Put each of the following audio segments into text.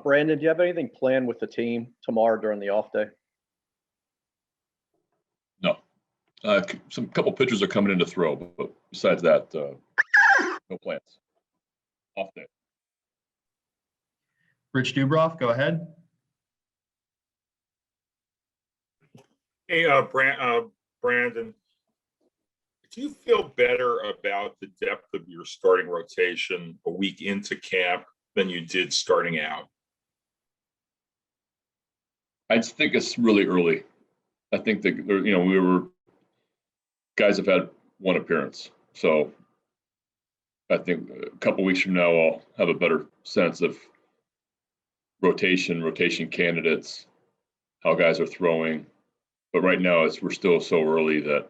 Brandon, do you have anything planned with the team tomorrow during the off day? No. Some couple pitchers are coming in to throw, but besides that, no plans. Off day. Rich Dubroff, go ahead. Hey, Brandon, do you feel better about the depth of your starting rotation a week into camp than you did starting out? I just think it's really early. I think that, guys have had one appearance. So I think a couple weeks from now, I'll have a better sense of rotation candidates, how guys are throwing. But right now, we're still so early that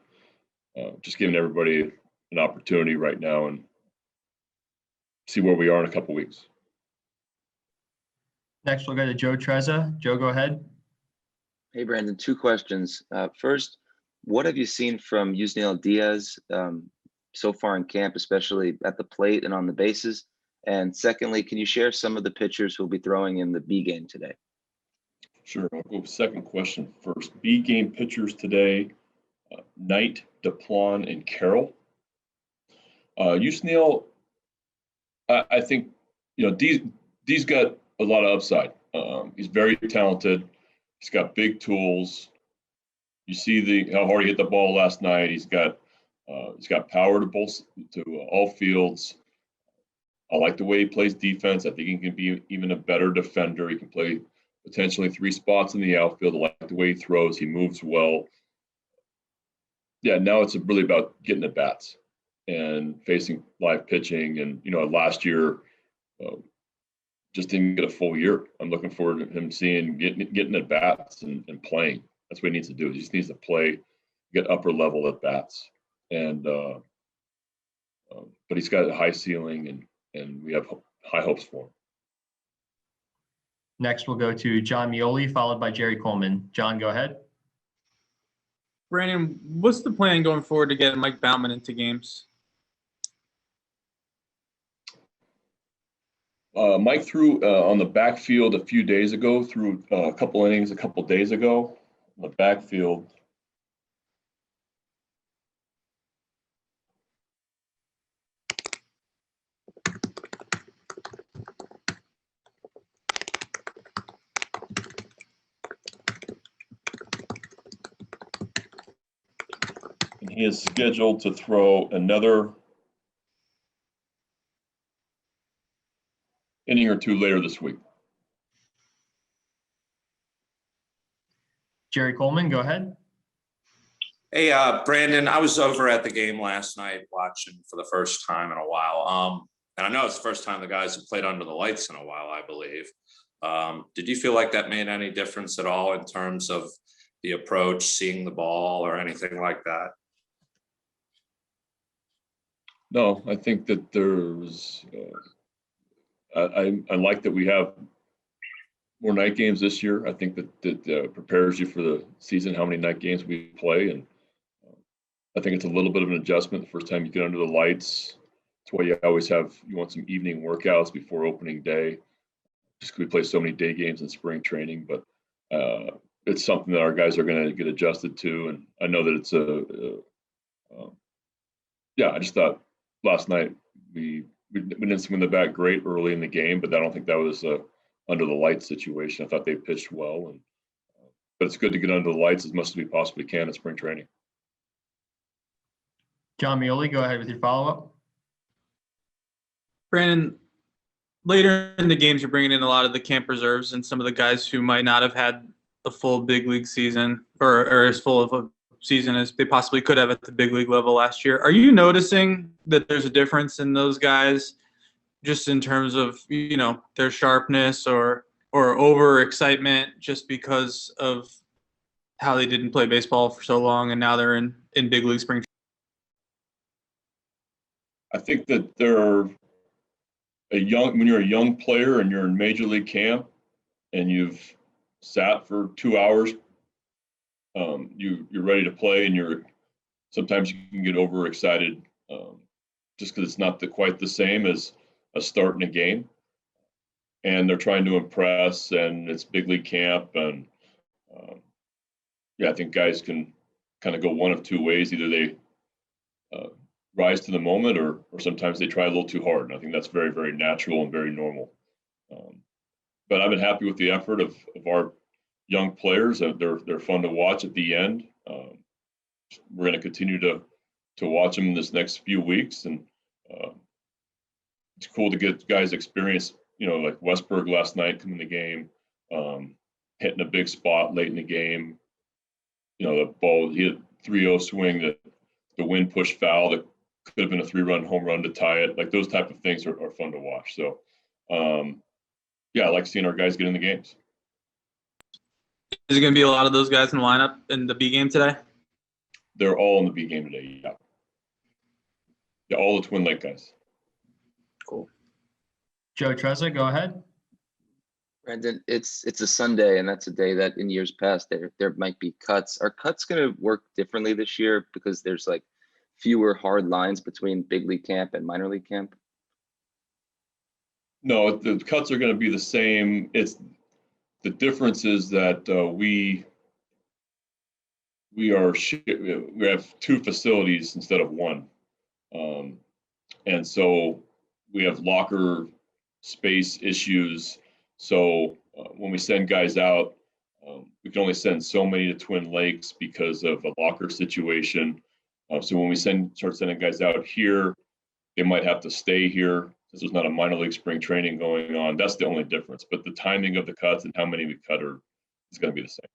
just giving everybody an opportunity right now and see where we are in a couple weeks. Next, we'll go to Joe Trezza. Joe, go ahead. Hey, Brandon, 2 questions. First, what have you seen from Yusniel Diaz so far in camp, especially at the plate and on the bases? And secondly, can you share some of the pitchers who'll be throwing in the B game today? Sure. I'll go with second question first. B game pitchers today, Knight, DePlon, and Carroll. Yusniel, I think, D's got a lot of upside. He's very talented. He's got big tools. You see how hard he hit the ball last night. He's got power to all fields. I like the way he plays defense. I think he can be even a better defender. He can play potentially 3 spots in the outfield. I like the way he throws. He moves well. Yeah, now it's really about getting at bats and facing live pitching. And, last year just didn't get a full year. I'm looking forward to him getting at bats and playing. That's what he needs to do. He just needs to play, get upper level at bats. And but he's got a high ceiling and we have high hopes for him. Next, we'll go to John Mioli, followed by Jerry Coleman. John, go ahead. Brandon, what's the plan going forward to get Mike Baumann into games? Mike threw on the backfield a few days ago, threw a couple innings a couple days ago on the backfield. And he is scheduled to throw another inning or 2 later this week. Jerry Coleman, go ahead. Hey, Brandon, I was over at the game last night watching for the first time in a while. And I know it's the first time the guys have played under the lights in a while, I believe. Did you feel like that made any difference at all in terms of the approach, seeing the ball or anything like that? No, I think that there's I like that we have more night games this year. I think that prepares you for the season, how many night games we play. And I think it's a little bit of an adjustment the first time you get under the lights. That's why you always you want some evening workouts before opening day, just because we play so many day games in spring training. But it's something that our guys are going to get adjusted to. And I know that it's I just thought last night we didn't swing the bat great early in the game, but I don't think that was under the lights situation. I thought they pitched well, but it's good to get under the lights as much as we possibly can in spring training. John Mioli, go ahead with your follow-up. Brandon, later in the games, you're bringing in a lot of the camp reserves and some of the guys who might not have had a full big league season or as full of a season as they possibly could have at the big league level last year. Are you noticing that there's a difference in those guys just in terms of, their sharpness or over excitement just because of how they didn't play baseball for so long and now they're in big league spring? I think that when you're a young player and you're in major league camp and you've sat for 2 hours, you're ready to play, and sometimes you can get overexcited just because it's not quite the same as starting a game. and they're trying to impress, and it's big league camp, and yeah, I think guys can kind of go one of two ways. Either they rise to the moment, or sometimes they try a little too hard. And I think that's very, very natural and very normal. But I've been happy with the effort of our young players. They're fun to watch at the end. We're going to continue to watch them in this next few weeks, and it's cool to get guys experience. Like Westberg last night coming in the game, hitting a big spot late in the game. The ball, he had 3-0 swing that the wind pushed foul that could have been a 3-run home run to tie it. Like those type of things are fun to watch. So, yeah, I like seeing our guys get in the games. Is it going to be a lot of those guys in the lineup in the B game today? They're all in the B game today. Yeah. Yeah, all the Twin Lake guys. Cool. Joe Trezza, go ahead. Brandon, it's a Sunday, and that's a day that in years past there might be cuts. Are cuts going to work differently this year because there's like fewer hard lines between big league camp and minor league camp? No, the cuts are going to be the same. It's the difference is that we have two facilities instead of one, and so we have locker space issues. So when we send guys out, we can only send so many to Twin Lakes because of a locker situation. So when we start sending guys out here, they might have to stay here because there's not a minor league spring training going on. That's the only difference. But the timing of the cuts and how many we cut is going to be the same.